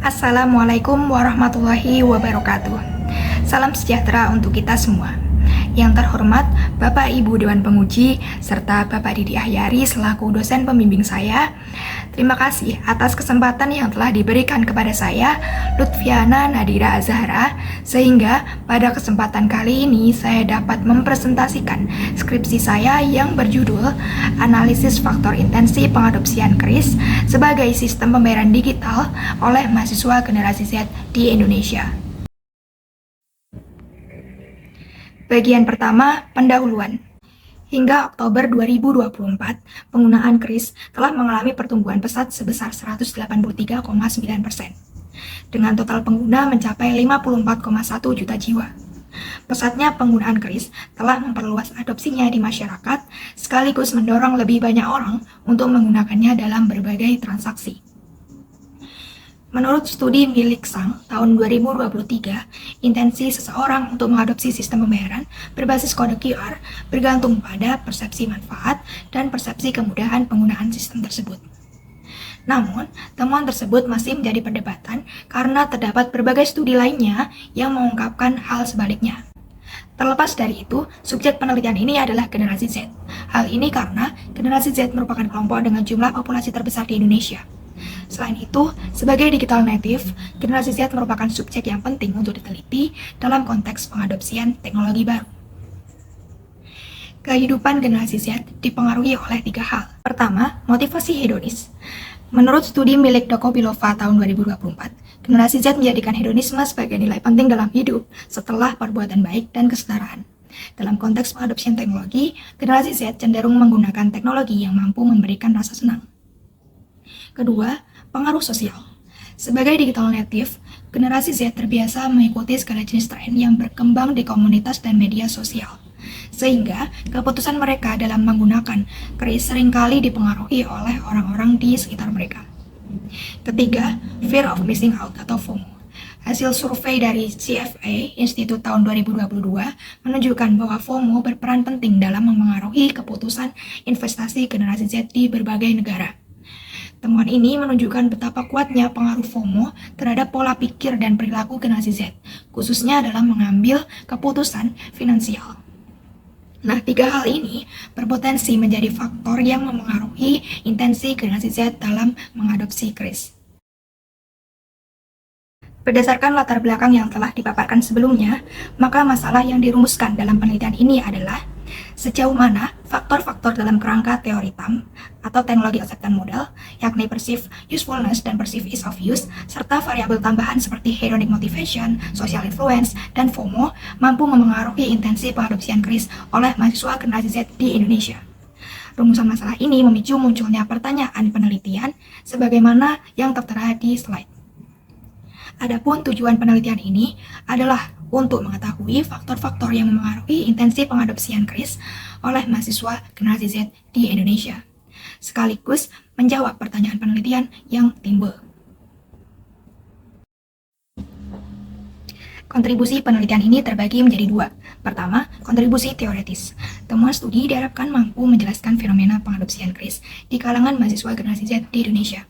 Assalamualaikum warahmatullahi wabarakatuh. Salam sejahtera untuk kita semua. Yang terhormat Bapak Ibu Dewan Penguji serta Bapak Didi Ahyari selaku dosen pembimbing saya. Terima kasih atas kesempatan yang telah diberikan kepada saya, Lutfiana Nadira Azahra, sehingga pada kesempatan kali ini saya dapat mempresentasikan skripsi saya yang berjudul Analisis Faktor Intensi Pengadopsian KRIS sebagai Sistem Pembayaran Digital oleh Mahasiswa Generasi Z di Indonesia. Bagian pertama, pendahuluan. Hingga Oktober 2024, penggunaan KRIS telah mengalami pertumbuhan pesat sebesar 183,9%, dengan total pengguna mencapai 54,1 juta jiwa. Pesatnya penggunaan KRIS telah memperluas adopsinya di masyarakat, sekaligus mendorong lebih banyak orang untuk menggunakannya dalam berbagai transaksi. Menurut studi milik Sang tahun 2023, intensi seseorang untuk mengadopsi sistem pembayaran berbasis kode QR bergantung pada persepsi manfaat dan persepsi kemudahan penggunaan sistem tersebut. Namun, temuan tersebut masih menjadi perdebatan karena terdapat berbagai studi lainnya yang mengungkapkan hal sebaliknya. Terlepas dari itu, subjek penelitian ini adalah generasi Z. Hal ini karena generasi Z merupakan kelompok dengan jumlah populasi terbesar di Indonesia. Selain itu, sebagai digital native, generasi Z merupakan subjek yang penting untuk diteliti dalam konteks pengadopsian teknologi baru. Kehidupan generasi Z dipengaruhi oleh 3 hal. Pertama, motivasi hedonis. Menurut studi milik Dokopilova tahun 2024, generasi Z menjadikan hedonisme sebagai nilai penting dalam hidup setelah perbuatan baik dan kesetaraan. Dalam konteks pengadopsian teknologi, generasi Z cenderung menggunakan teknologi yang mampu memberikan rasa senang. Kedua, pengaruh sosial. Sebagai digital native, generasi Z terbiasa mengikuti segala jenis tren yang berkembang di komunitas dan media sosial. Sehingga, keputusan mereka dalam menggunakan KRIS seringkali dipengaruhi oleh orang-orang di sekitar mereka. Ketiga, fear of missing out atau FOMO. Hasil survei dari CFA Institute tahun 2022 menunjukkan bahwa FOMO berperan penting dalam memengaruhi keputusan investasi generasi Z di berbagai negara. Temuan ini menunjukkan betapa kuatnya pengaruh FOMO terhadap pola pikir dan perilaku generasi Z, khususnya dalam mengambil keputusan finansial. Nah, 3 hal ini berpotensi menjadi faktor yang memengaruhi intensi generasi Z dalam mengadopsi KRIS. Berdasarkan latar belakang yang telah dipaparkan sebelumnya, maka masalah yang dirumuskan dalam penelitian ini adalah sejauh mana faktor-faktor dalam kerangka teori TAM atau teknologi acceptance model, yakni perceived usefulness dan perceived ease of use, serta variabel tambahan seperti hedonic motivation, social influence, dan FOMO mampu memengaruhi intensi pengadopsian KRIS oleh mahasiswa generasi Z di Indonesia. Rumusan masalah ini memicu munculnya pertanyaan penelitian sebagaimana yang tertera di slide. Adapun tujuan penelitian ini adalah untuk mengetahui faktor-faktor yang memengaruhi intensi pengadopsian KRIS oleh mahasiswa generasi Z di Indonesia, sekaligus menjawab pertanyaan penelitian yang timbul. Kontribusi penelitian ini terbagi menjadi 2. Pertama, kontribusi teoretis. Temuan studi diharapkan mampu menjelaskan fenomena pengadopsian KRIS di kalangan mahasiswa generasi Z di Indonesia.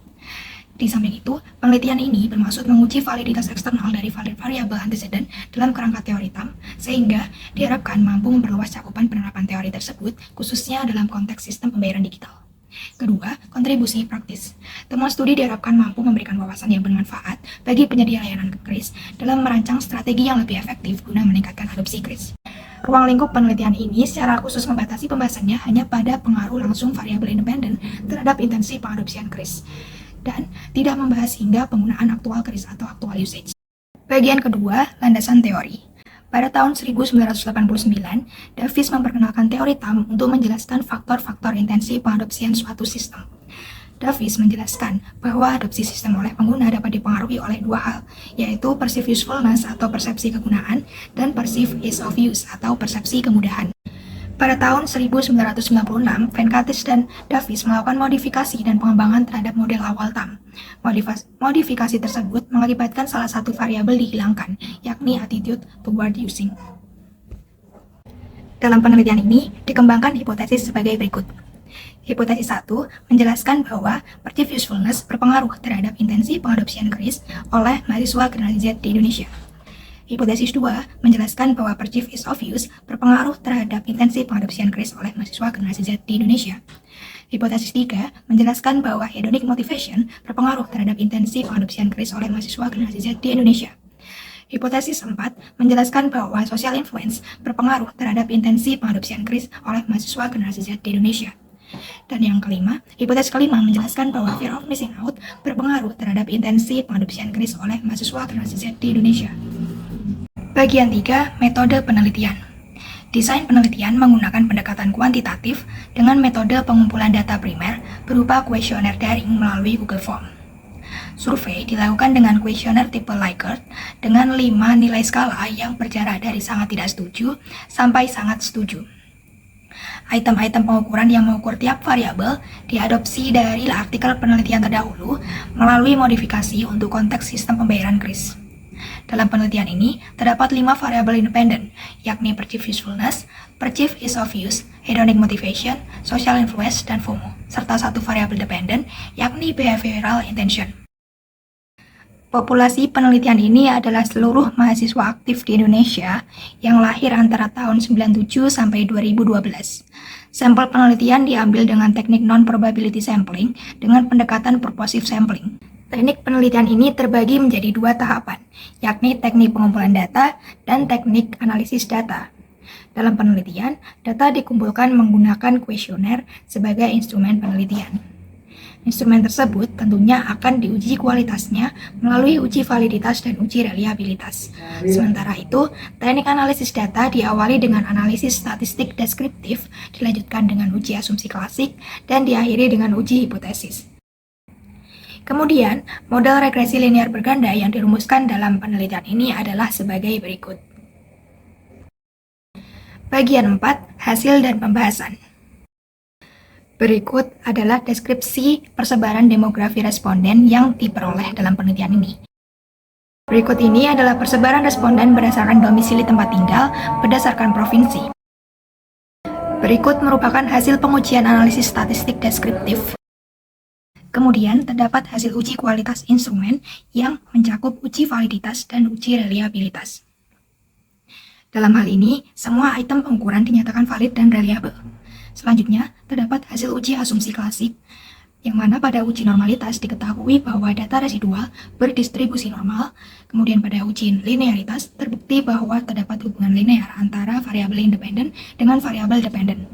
Di samping itu, penelitian ini bermaksud menguji validitas eksternal dari variabel anteseden dalam kerangka teori TAM, sehingga diharapkan mampu memperluas cakupan penerapan teori tersebut, khususnya dalam konteks sistem pembayaran digital. Kedua, kontribusi praktis. Temuan studi diharapkan mampu memberikan wawasan yang bermanfaat bagi penyedia layanan KRIS dalam merancang strategi yang lebih efektif guna meningkatkan adopsi KRIS. Ruang lingkup penelitian ini secara khusus membatasi pembahasannya hanya pada pengaruh langsung variabel independen terhadap intensi pengadopsian KRIS, dan tidak membahas hingga penggunaan aktual KRIS atau actual usage. Bagian kedua, landasan teori. Pada tahun 1989, Davis memperkenalkan teori TAM untuk menjelaskan faktor-faktor intensi pengadopsian suatu sistem. Davis menjelaskan bahwa adopsi sistem oleh pengguna dapat dipengaruhi oleh 2 hal, yaitu perceived usefulness atau persepsi kegunaan, dan perceived ease of use atau persepsi kemudahan. Pada tahun 1996, Venkatesh dan Davis melakukan modifikasi dan pengembangan terhadap model awal TAM. Modifikasi tersebut mengakibatkan salah satu variabel dihilangkan, yakni attitude toward using. Dalam penelitian ini, dikembangkan hipotesis sebagai berikut. Hipotesis 1 menjelaskan bahwa perceived usefulness berpengaruh terhadap intensi pengadopsian keris oleh mahasiswa generasi Z di Indonesia. Hipotesis 2 menjelaskan bahwa perceived ease of use berpengaruh terhadap intensi pengadopsian keris oleh mahasiswa generasi Z di Indonesia. Hipotesis 3 menjelaskan bahwa hedonic motivation berpengaruh terhadap intensi pengadopsian keris oleh mahasiswa generasi Z di Indonesia. Hipotesis 4 menjelaskan bahwa social influence berpengaruh terhadap intensi pengadopsian keris oleh mahasiswa generasi Z di Indonesia. Dan yang kelima, hipotesis kelima menjelaskan bahwa fear of missing out berpengaruh terhadap intensi pengadopsian keris oleh mahasiswa generasi Z di Indonesia. Bagian 3, metode penelitian. Desain penelitian menggunakan pendekatan kuantitatif dengan metode pengumpulan data primer berupa kuesioner daring melalui Google Form. Survei dilakukan dengan kuesioner tipe Likert dengan 5 nilai skala yang berjarak dari sangat tidak setuju sampai sangat setuju. Item-item pengukuran yang mengukur tiap variabel diadopsi dari artikel penelitian terdahulu melalui modifikasi untuk konteks sistem pembayaran kris. Dalam penelitian ini, terdapat 5 variabel independen, yakni perceived usefulness, perceived ease of use, hedonic motivation, social influence, dan FOMO, serta 1 variabel dependen, yakni behavioral intention. Populasi penelitian ini adalah seluruh mahasiswa aktif di Indonesia yang lahir antara tahun 97 sampai 2012. Sampel penelitian diambil dengan teknik non-probability sampling dengan pendekatan purposive sampling. Teknik penelitian ini terbagi menjadi 2 tahapan, yakni teknik pengumpulan data dan teknik analisis data. Dalam penelitian, data dikumpulkan menggunakan kuesioner sebagai instrumen penelitian. Instrumen tersebut tentunya akan diuji kualitasnya melalui uji validitas dan uji reliabilitas. Sementara itu, teknik analisis data diawali dengan analisis statistik deskriptif, dilanjutkan dengan uji asumsi klasik, dan diakhiri dengan uji hipotesis. Kemudian, model regresi linear berganda yang dirumuskan dalam penelitian ini adalah sebagai berikut. Bagian 4, hasil dan pembahasan. Berikut adalah deskripsi persebaran demografi responden yang diperoleh dalam penelitian ini. Berikut ini adalah persebaran responden berdasarkan domisili tempat tinggal berdasarkan provinsi. Berikut merupakan hasil pengujian analisis statistik deskriptif. Kemudian terdapat hasil uji kualitas instrumen yang mencakup uji validitas dan uji reliabilitas. Dalam hal ini, semua item pengukuran dinyatakan valid dan reliable. Selanjutnya, terdapat hasil uji asumsi klasik, yang mana pada uji normalitas diketahui bahwa data residual berdistribusi normal, kemudian pada uji linearitas terbukti bahwa terdapat hubungan linear antara variabel independen dengan variabel dependen,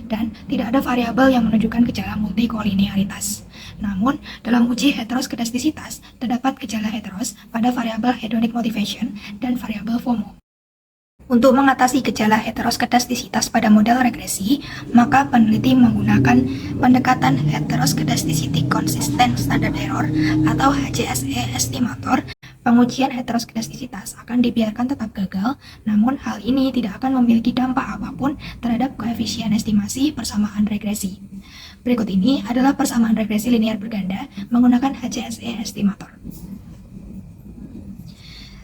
dan tidak ada variabel yang menunjukkan gejala multikolinearitas. Namun, dalam uji heteroskedastisitas, terdapat gejala heteros pada variabel hedonic motivation dan variabel FOMO. Untuk mengatasi gejala heteroskedastisitas pada model regresi, maka peneliti menggunakan pendekatan heteroskedasticity consistent standard error atau HCSE estimator. Pengujian heteroskedastisitas akan dibiarkan tetap gagal, namun hal ini tidak akan memiliki dampak apapun terhadap koefisien estimasi persamaan regresi. Berikut ini adalah persamaan regresi linear berganda menggunakan HCSE estimator.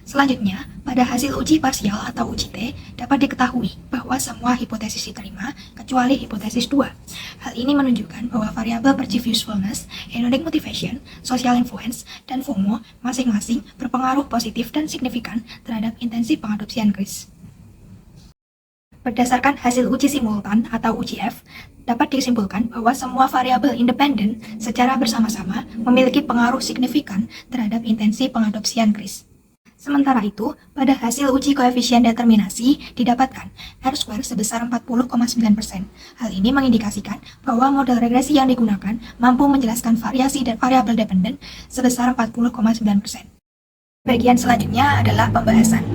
Selanjutnya, pada hasil uji parsial atau uji T, dapat diketahui bahwa semua hipotesis diterima kecuali hipotesis 2. Hal ini menunjukkan bahwa variabel perceived usefulness, hedonic motivation, social influence, dan FOMO masing-masing berpengaruh positif dan signifikan terhadap intensi pengadopsian kris. Berdasarkan hasil uji simultan atau uji F, dapat disimpulkan bahwa semua variabel independen secara bersama-sama memiliki pengaruh signifikan terhadap intensi pengadopsian kris. Sementara itu, pada hasil uji koefisien determinasi didapatkan R-square sebesar 40,9%. Hal ini mengindikasikan bahwa model regresi yang digunakan mampu menjelaskan variasi dan variabel dependen sebesar 40,9%. Bagian selanjutnya adalah pembahasan.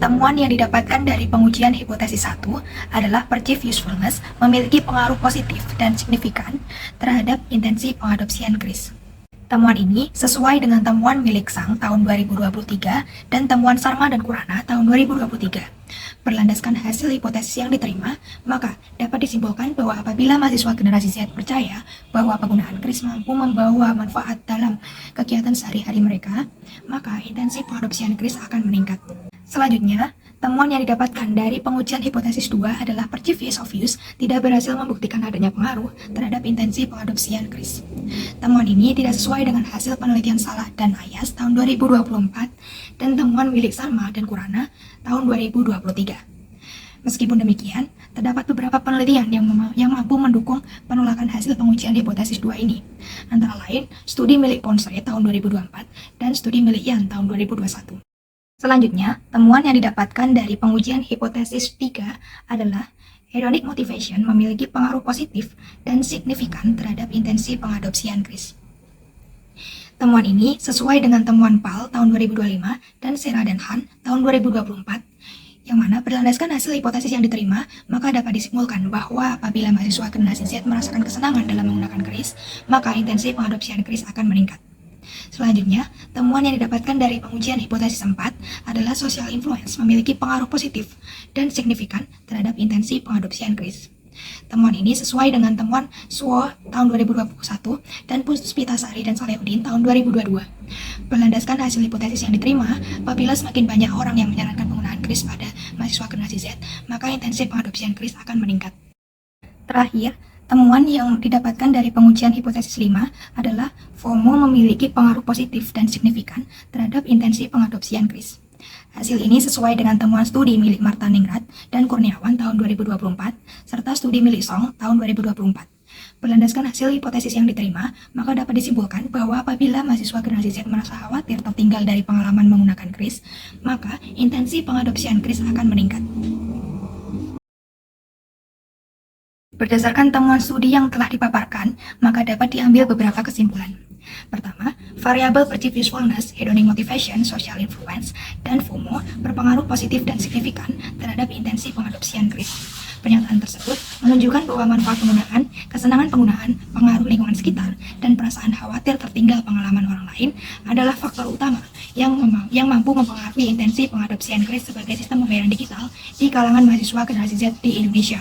Temuan yang didapatkan dari pengujian hipotesis 1 adalah perceived usefulness memiliki pengaruh positif dan signifikan terhadap intensi pengadopsian kris. Temuan ini sesuai dengan temuan milik Sang tahun 2023 dan temuan Sarma dan Kurana tahun 2023. Berlandaskan hasil hipotesis yang diterima, maka dapat disimpulkan bahwa apabila mahasiswa generasi Z percaya bahwa penggunaan kris mampu membawa manfaat dalam kegiatan sehari-hari mereka, maka intensi pengadopsian kris akan meningkat. Selanjutnya, temuan yang didapatkan dari pengujian hipotesis 2 adalah perceived of use tidak berhasil membuktikan adanya pengaruh terhadap intensi pengadopsian kris. Temuan ini tidak sesuai dengan hasil penelitian Salah dan Ayas tahun 2024 dan temuan milik Sarma dan Kurana tahun 2023. Meskipun demikian, terdapat beberapa penelitian yang mampu mendukung penolakan hasil pengujian hipotesis 2 ini. Antara lain, studi milik Ponce tahun 2024 dan studi milik Yan tahun 2021. Selanjutnya, temuan yang didapatkan dari pengujian hipotesis 3 adalah hedonic motivation memiliki pengaruh positif dan signifikan terhadap intensi pengadopsian kris. Temuan ini sesuai dengan temuan Pal tahun 2025 dan Serra dan Han tahun 2024, yang mana berlandaskan hasil hipotesis yang diterima, maka dapat disimpulkan bahwa apabila mahasiswa generasi Z merasakan kesenangan dalam menggunakan kris, maka intensi pengadopsian kris akan meningkat. Selanjutnya, temuan yang didapatkan dari pengujian hipotesis 4 adalah social influence memiliki pengaruh positif dan signifikan terhadap intensi pengadopsian kris. Temuan ini sesuai dengan temuan Suo tahun 2021 dan Puspitasari dan Salehudin tahun 2022. Berlandaskan hasil hipotesis yang diterima, apabila semakin banyak orang yang menyarankan penggunaan kris pada mahasiswa generasi Z, maka intensi pengadopsian kris akan meningkat. Terakhir, temuan yang didapatkan dari pengujian hipotesis 5 adalah FOMO memiliki pengaruh positif dan signifikan terhadap intensi pengadopsian kris. Hasil ini sesuai dengan temuan studi milik Marta Ningrat dan Kurniawan tahun 2024, serta studi milik Song tahun 2024. Berlandaskan hasil hipotesis yang diterima, maka dapat disimpulkan bahwa apabila mahasiswa generasi Z merasa khawatir tertinggal dari pengalaman menggunakan kris, maka intensi pengadopsian kris akan meningkat. Berdasarkan temuan studi yang telah dipaparkan, maka dapat diambil beberapa kesimpulan. Pertama, variabel perceived usefulness, hedonic motivation, social influence, dan FOMO berpengaruh positif dan signifikan terhadap intensi pengadopsian kris. Pernyataan tersebut menunjukkan bahwa manfaat penggunaan, kesenangan penggunaan, pengaruh lingkungan sekitar, dan perasaan khawatir tertinggal pengalaman orang lain adalah faktor utama yang mampu mempengaruhi intensi pengadopsian kris sebagai sistem pembayaran digital di kalangan mahasiswa generasi Z di Indonesia.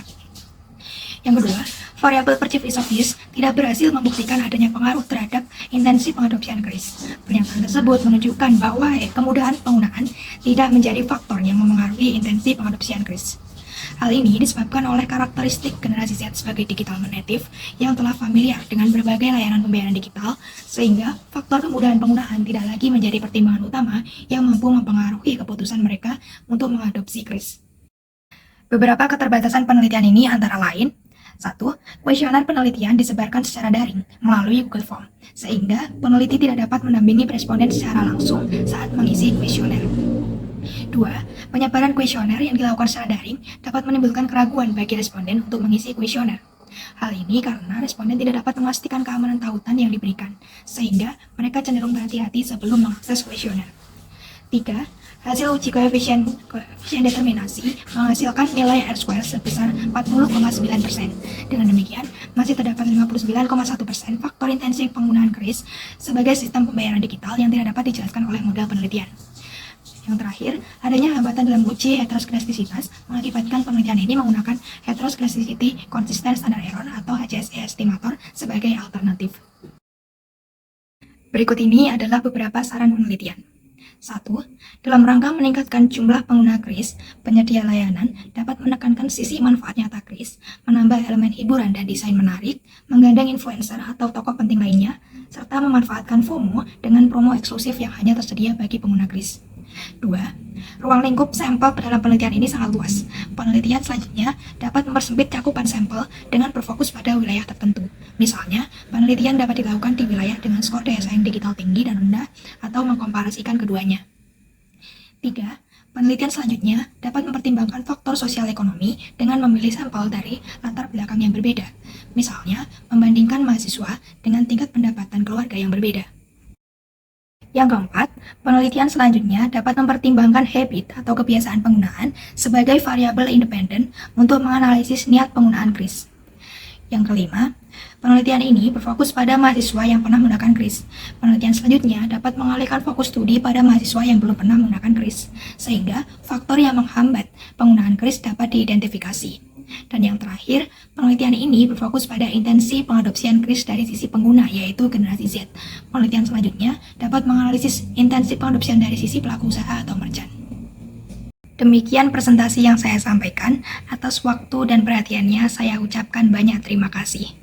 Yang kedua, variabel perceived of use tidak berhasil membuktikan adanya pengaruh terhadap intensi pengadopsian kris. Pernyataan tersebut menunjukkan bahwa kemudahan penggunaan tidak menjadi faktor yang memengaruhi intensi pengadopsian kris. Hal ini disebabkan oleh karakteristik generasi Z sebagai digital native yang telah familiar dengan berbagai layanan pembayaran digital, sehingga faktor kemudahan penggunaan tidak lagi menjadi pertimbangan utama yang mampu mempengaruhi keputusan mereka untuk mengadopsi kris. Beberapa keterbatasan penelitian ini antara lain: 1. Kuesioner penelitian disebarkan secara daring melalui Google Form, sehingga peneliti tidak dapat mendampingi responden secara langsung saat mengisi kuesioner. 2. Penyebaran kuesioner yang dilakukan secara daring dapat menimbulkan keraguan bagi responden untuk mengisi kuesioner. Hal ini karena responden tidak dapat memastikan keamanan tautan yang diberikan, sehingga mereka cenderung berhati-hati sebelum mengakses kuesioner. 3. Hasil uji koefisien determinasi menghasilkan nilai R-square sebesar 40,9%. Dengan demikian, masih terdapat 59,1% faktor intensi penggunaan kris sebagai sistem pembayaran digital yang tidak dapat dijelaskan oleh model penelitian. Yang terakhir, adanya hambatan dalam uji heteroskedastisitas mengakibatkan penelitian ini menggunakan heteroskedasticity consistent standard error atau HCSE estimator sebagai alternatif. Berikut ini adalah beberapa saran penelitian. 1. Dalam rangka meningkatkan jumlah pengguna kris, penyedia layanan dapat menekankan sisi manfaat nyata kris, menambah elemen hiburan dan desain menarik, menggandeng influencer atau tokoh penting lainnya, serta memanfaatkan FOMO dengan promo eksklusif yang hanya tersedia bagi pengguna kris. 2. Ruang lingkup sampel dalam penelitian ini sangat luas. Penelitian selanjutnya dapat mempersempit cakupan sampel dengan berfokus pada wilayah tertentu. Misalnya, penelitian dapat dilakukan di wilayah dengan skor daya saing digital tinggi dan rendah atau mengkomparasikan keduanya. 3. Penelitian selanjutnya dapat mempertimbangkan faktor sosial ekonomi dengan memilih sampel dari latar belakang yang berbeda. Misalnya, membandingkan mahasiswa dengan tingkat pendapatan keluarga yang berbeda. Yang keempat, penelitian selanjutnya dapat mempertimbangkan habit atau kebiasaan penggunaan sebagai variabel independen untuk menganalisis niat penggunaan kris. Yang kelima, penelitian ini berfokus pada mahasiswa yang pernah menggunakan kris. Penelitian selanjutnya dapat mengalihkan fokus studi pada mahasiswa yang belum pernah menggunakan kris, sehingga faktor yang menghambat penggunaan kris dapat diidentifikasi. Dan yang terakhir, penelitian ini berfokus pada intensi pengadopsian kris dari sisi pengguna, yaitu generasi Z. Penelitian selanjutnya dapat menganalisis intensi pengadopsian dari sisi pelaku usaha atau merchant. Demikian presentasi yang saya sampaikan. Atas waktu dan perhatiannya, saya ucapkan banyak terima kasih.